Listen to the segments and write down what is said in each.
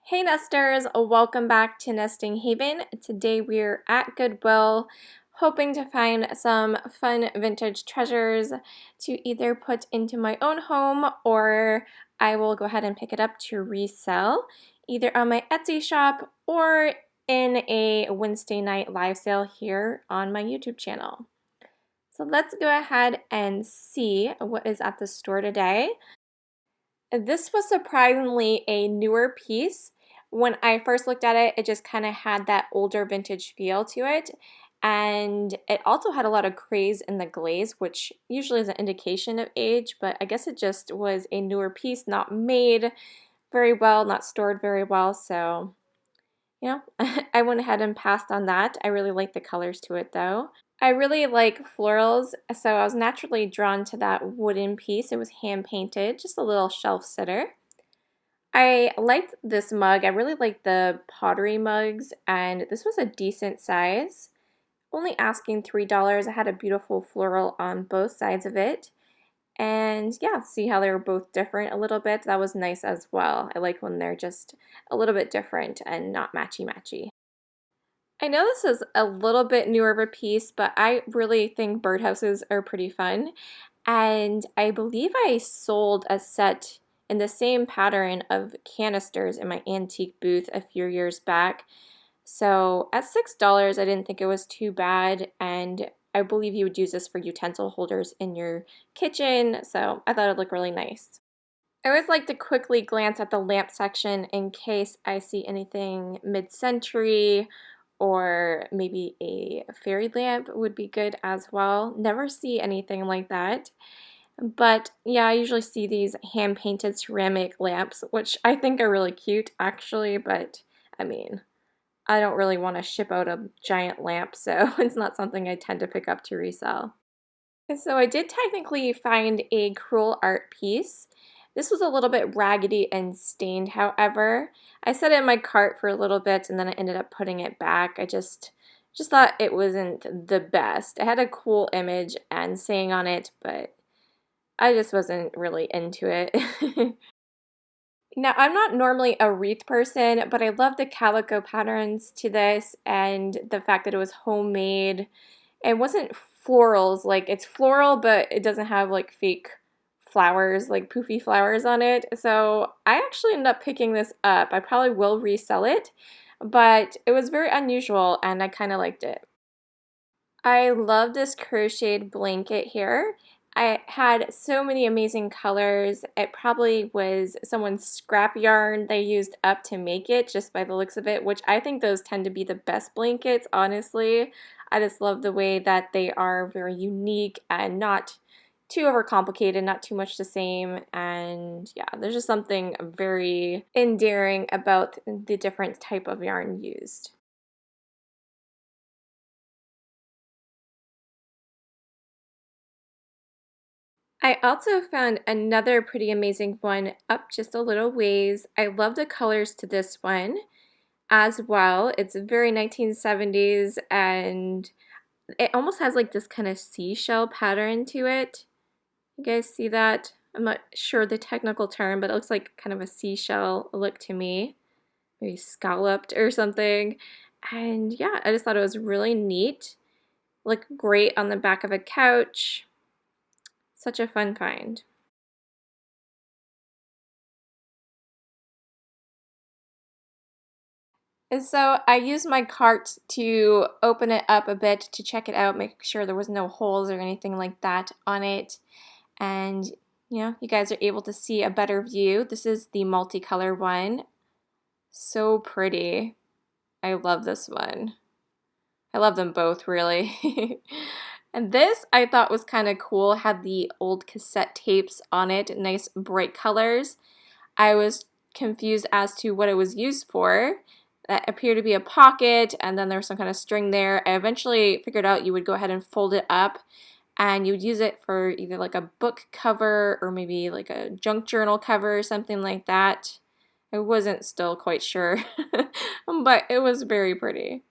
Hey nesters, welcome back to Nesting Haven. Today we're at Goodwill hoping to find some fun vintage treasures to either put into my own home or I will go ahead and pick it up to resell either on my Etsy shop or in a Wednesday night live sale here on my YouTube channel. So let's go ahead and see what is at the store today. This was surprisingly a newer piece. When I first looked at it, it just kind of had that older vintage feel to it. And it also had a lot of craze in the glaze, which usually is an indication of age, but I guess it just was a newer piece, not made very well, not stored very well. So, I went ahead and passed on that. I really like the colors to it though. I really like florals, so I was naturally drawn to that wooden piece. It was hand painted, just a little shelf sitter. I liked this mug. I really like the pottery mugs, and this was a decent size. Only asking $3. I had a beautiful floral on both sides of it. And yeah, see how they were both different a little bit? That was nice as well. I like when they're just a little bit different and not matchy-matchy. I know this is a little bit newer of a piece, but I really think birdhouses are pretty fun. And I believe I sold a set in the same pattern of canisters in my antique booth a few years back. So at $6, I didn't think it was too bad, and I believe you would use this for utensil holders in your kitchen, so I thought it looked really nice. I always like to quickly glance at the lamp section in case I see anything mid-century or maybe a fairy lamp would be good as well. Never see anything like that. But yeah, I usually see these hand-painted ceramic lamps, which I think are really cute actually, but I mean, I don't really want to ship out a giant lamp, so it's not something I tend to pick up to resell. So I did technically find a cruel art piece. This was a little bit raggedy and stained, however. I set it in my cart for a little bit and then I ended up putting it back. I just thought it wasn't the best. It had a cool image and saying on it, but I just wasn't really into it. Now, I'm not normally a wreath person, but I love the calico patterns to this and the fact that it was homemade. It wasn't florals, like it's floral, but it doesn't have like fake flowers, like poofy flowers on it. So I actually ended up picking this up. I probably will resell it, but it was very unusual and I kind of liked it. I love this crocheted blanket here. I had so many amazing colors. It probably was someone's scrap yarn they used up to make it just by the looks of it, which I think those tend to be the best blankets, honestly. I just love the way that they are very unique and not too overcomplicated, not too much the same. And yeah, there's just something very endearing about the different type of yarn used. I also found another pretty amazing one up just a little ways. I love the colors to this one as well. It's very 1970s and it almost has like this kind of seashell pattern to it. You guys see that? I'm not sure the technical term, but it looks like kind of a seashell look to me. Maybe scalloped or something. And yeah, I just thought it was really neat. Looked great on the back of a couch. Such a fun find. And so I used my cart to open it up a bit to check it out, make sure there was no holes or anything like that on it. And you guys are able to see a better view. This is the multicolor one. So pretty. I love this one. I love them both, really. And this I thought was kind of cool. Had the old cassette tapes on it, nice bright colors. I was confused as to what it was used for. That appeared to be a pocket, and then there was some kind of string there. I eventually figured out you would go ahead and fold it up, and you would use it for either like a book cover or maybe like a junk journal cover or something like that. I wasn't still quite sure, but it was very pretty.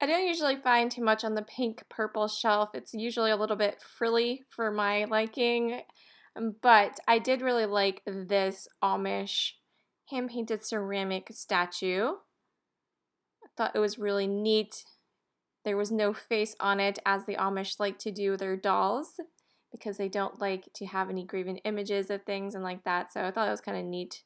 I don't usually find too much on the pink purple shelf. It's usually a little bit frilly for my liking, but I did really like this Amish hand-painted ceramic statue. I thought it was really neat. There was no face on it, as the Amish like to do their dolls, because they don't like to have any graven images of things and like that, so I thought it was kind of neat.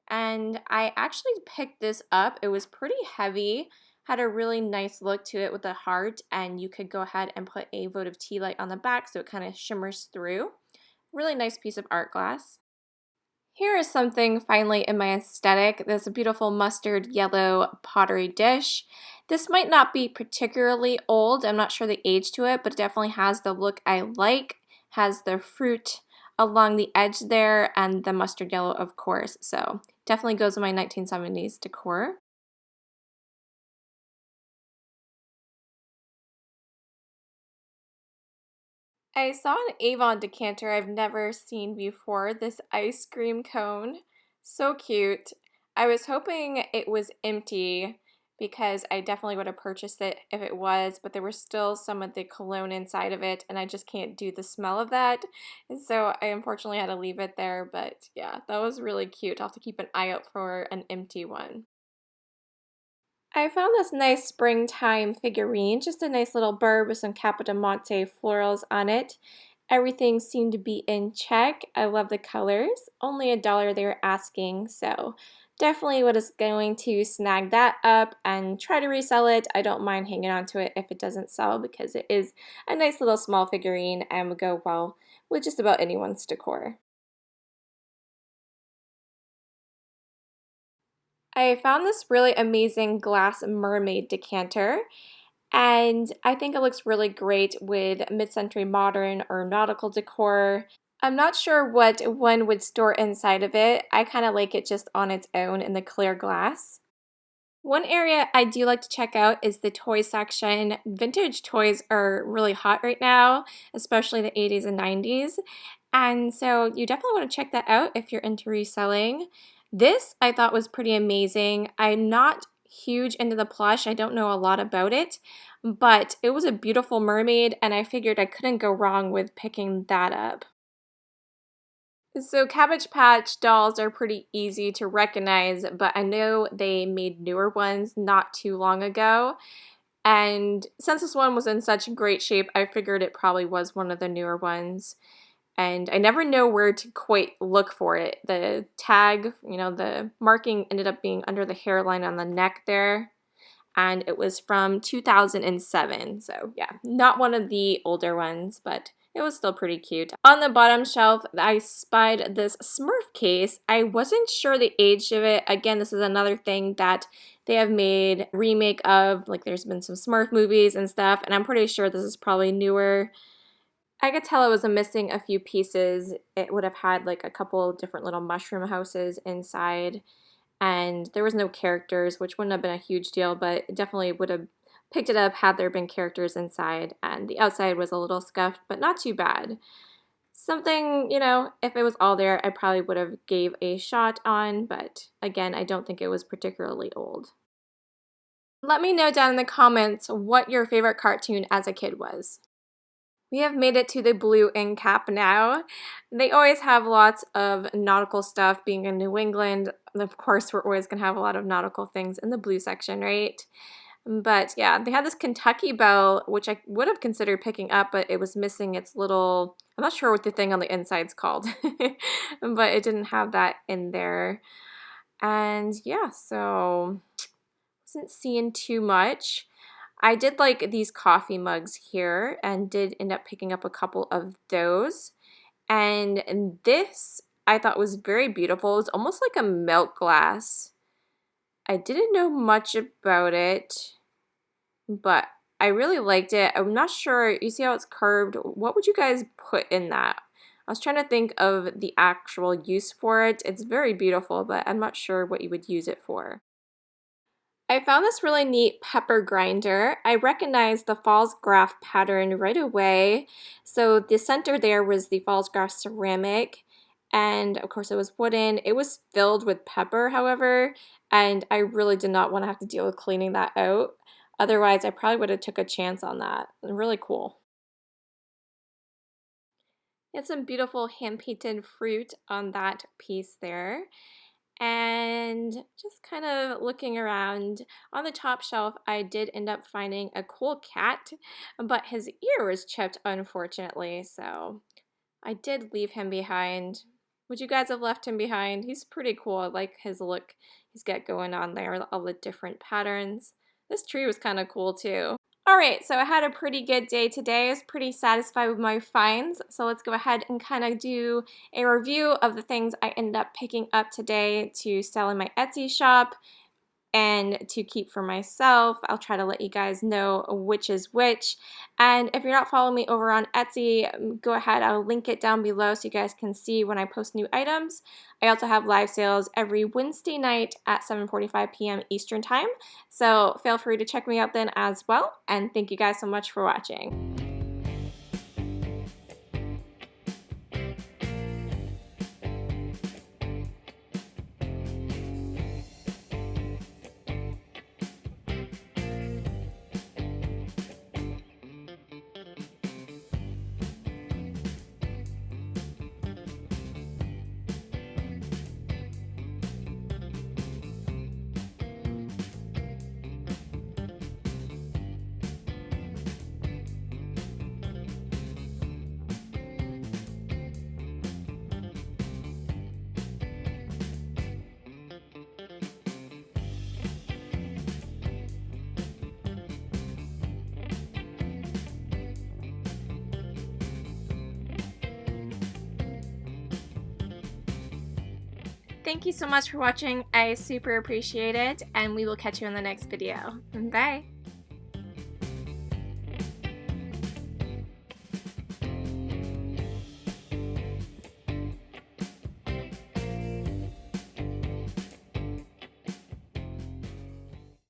And I actually picked this up. It was pretty heavy, had a really nice look to it with a heart, and you could go ahead and put a votive tea light on the back so it kind of shimmers through. Really nice piece of art glass. Here is something finally in my aesthetic. This beautiful mustard yellow pottery dish. This might not be particularly old. I'm not sure the age to it, but it definitely has the look I like. Has the fruit along the edge there and the mustard yellow, of course. So definitely goes in my 1970s decor. I saw an Avon Decanter I've never seen before, this ice cream cone. So cute. I was hoping it was empty because I definitely would have purchased it if it was, but there was still some of the cologne inside of it, and I just can't do the smell of that. And so I unfortunately had to leave it there, but yeah, that was really cute. I'll have to keep an eye out for an empty one. I found this nice springtime figurine, just a nice little bird with some Capodimonte florals on it. Everything seemed to be in check. I love the colors. Only $1 they were asking, so definitely was going to snag that up and try to resell it. I don't mind hanging on to it if it doesn't sell because it is a nice little small figurine and would go well with just about anyone's decor. I found this really amazing glass mermaid decanter, and I think it looks really great with mid-century modern or nautical decor. I'm not sure what one would store inside of it. I kind of like it just on its own in the clear glass. One area I do like to check out is the toy section. Vintage toys are really hot right now, especially the 80s and 90s. And so you definitely want to check that out if you're into reselling. This I thought was pretty amazing. I'm not huge into the plush. I don't know a lot about it, but it was a beautiful mermaid and I figured I couldn't go wrong with picking that up. So Cabbage Patch dolls are pretty easy to recognize, but I know they made newer ones not too long ago. And since this one was in such great shape, I figured it probably was one of the newer ones. And I never know where to quite look for it. The tag, the marking ended up being under the hairline on the neck there. And it was from 2007. So yeah, not one of the older ones, but it was still pretty cute. On the bottom shelf, I spied this Smurf case. I wasn't sure the age of it. Again, this is another thing that they have made remake of. Like there's been some Smurf movies and stuff, and I'm pretty sure this is probably newer. I could tell it was missing a few pieces. It would have had like a couple different little mushroom houses inside, and there was no characters, which wouldn't have been a huge deal, but it definitely would have picked it up had there been characters inside, and the outside was a little scuffed, but not too bad. Something, if it was all there, I probably would have gave a shot on, but again, I don't think it was particularly old. Let me know down in the comments what your favorite cartoon as a kid was. We have made it to the blue end cap now. They always have lots of nautical stuff. Being in New England, of course, we're always going to have a lot of nautical things in the blue section, right? But yeah, they had this Kentucky bell, which I would have considered picking up, but it was missing its little, I'm not sure what the thing on the inside's called, but it didn't have that in there. And yeah, so wasn't seeing too much. I did like these coffee mugs here and did end up picking up a couple of those. And this I thought was very beautiful. It's almost like a milk glass. I didn't know much about it, but I really liked it. I'm not sure, you see how it's curved? What would you guys put in that? I was trying to think of the actual use for it. It's very beautiful, but I'm not sure what you would use it for. I found this really neat pepper grinder. I recognized the false graph pattern right away. So the center there was the false graph ceramic, and of course it was wooden. It was filled with pepper, however, and I really did not want to have to deal with cleaning that out. Otherwise, I probably would have took a chance on that. Really cool. It's some beautiful hand-painted fruit on that piece there. and just kind of looking around. On the top shelf, I did end up finding a cool cat, but his ear was chipped, unfortunately, so I did leave him behind. Would you guys have left him behind? He's pretty cool. I like his look he's got going on there, all the different patterns. This tree was kind of cool too. Alright, so I had a pretty good day today. I was pretty satisfied with my finds, so let's go ahead and kind of do a review of the things I ended up picking up today to sell in my Etsy shop and to keep for myself. I'll try to let you guys know which is which. And if you're not following me over on Etsy, go ahead, I'll link it down below so you guys can see when I post new items. I also have live sales every Wednesday night at 7:45 p.m. Eastern Time, so feel free to check me out then as well, and thank you guys so much for watching. Thank you so much for watching. I super appreciate it, and we will catch you in the next video. Bye!